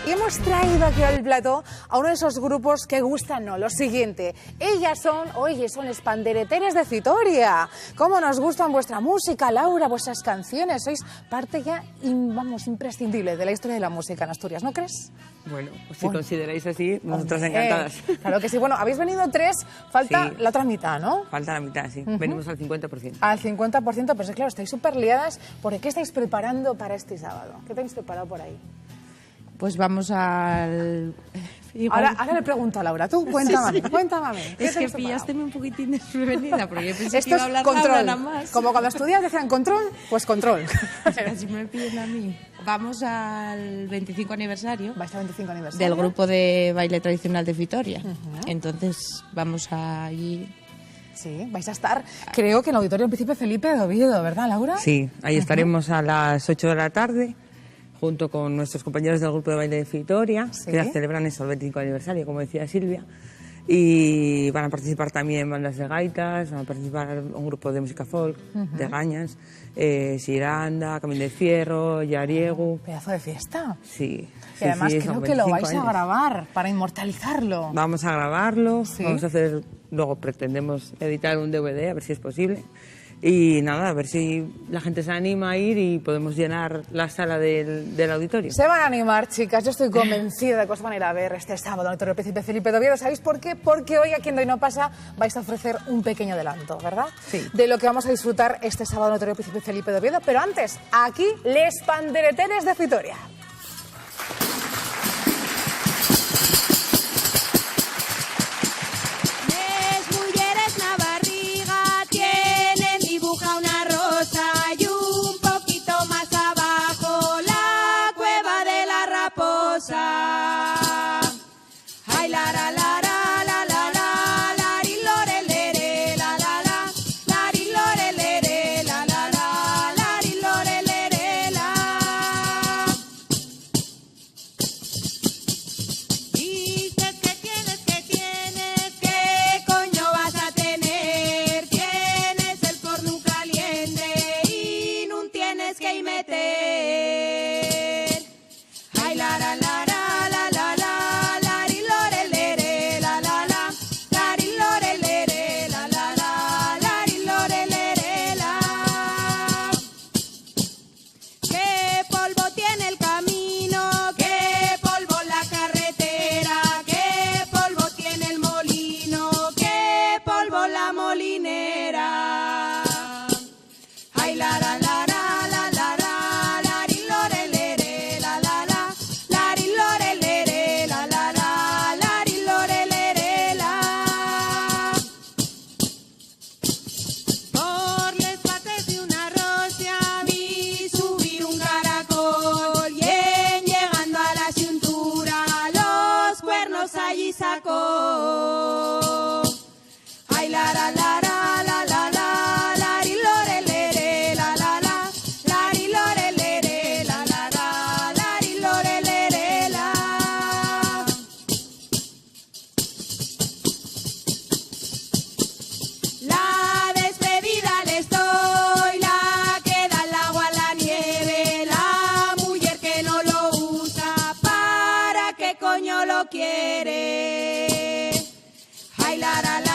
Y hemos traído aquí al plató a uno de esos grupos que gustan, no, lo siguiente. Ellos son las pandereteres de Fitoria. ¿Cómo nos gustan vuestra música, Laura, vuestras canciones? Sois parte ya, imprescindible de la historia de la música en Asturias, ¿no crees? Bueno, pues si consideráis así, nosotras encantadas. Claro que sí. Bueno, habéis venido 3, falta la otra mitad, ¿no? Falta la mitad, sí. Venimos al 50%. Al 50%, pero claro, estáis súper liadas. ¿Por qué estáis preparando para este sábado? ¿Qué tenéis preparado por ahí? Pues vamos al... Ahora le pregunto a Laura, tú cuéntame, cuéntame. Es que pillásteme un poquitín desprevenida, porque yo pensé Esto que iba a hablar control. Laura nada más. Como cuando estudias decían control, pues control. Así me piden a mí. Vamos al 25 aniversario. ¿Vais al 25 aniversario? Del grupo de baile tradicional de Fitoria. Entonces vamos allí. Sí, vais a estar, creo que en el Auditorio Príncipe Felipe de Oviedo, ¿verdad, Laura? Sí, ahí estaremos a las 8 de la tarde. Junto con nuestros compañeros del grupo de baile de Fitoria, que ya celebran eso, el 25 aniversario, como decía Silvia. Y van a participar también bandas de gaitas, van a participar un grupo de música folk, de gañas, Siranda, Camino de Fierro, Yariegu. Pedazo de fiesta. Sí. Y además creo que lo vais a grabar para inmortalizarlo. Vamos a grabarlo, vamos a hacer, luego pretendemos editar un DVD, a ver si es posible. Y nada, a ver si la gente se anima a ir y podemos llenar la sala del auditorio. Se van a animar, chicas. Yo estoy convencida de que os van a ir a ver este sábado en el Auditorio Príncipe Felipe de Oviedo. ¿Sabéis por qué? Porque hoy aquí en Hoy No Pasa vais a ofrecer un pequeño adelanto, ¿verdad? Sí. De lo que vamos a disfrutar este sábado en el Auditorio Príncipe Felipe de Oviedo. Pero antes, aquí, les pandereteres de Fitoria. Ay, la la la la la la la la ri lore lere la la la la ri lore lere la la la la ri lore lere la. Dices que tienes, ¿qué coño vas a tener? Tienes el forno caliente y no tienes que meter. Ay, la la la. Allí sacó. Ay, la la la la la la la la ri lore lere la la la la ri lore lere la la la la ri lore lere la. La despedida les doy, la que da el agua a la nieve, la mujer que no lo usa, ¿para qué coño lo quiere? Ay, la la la.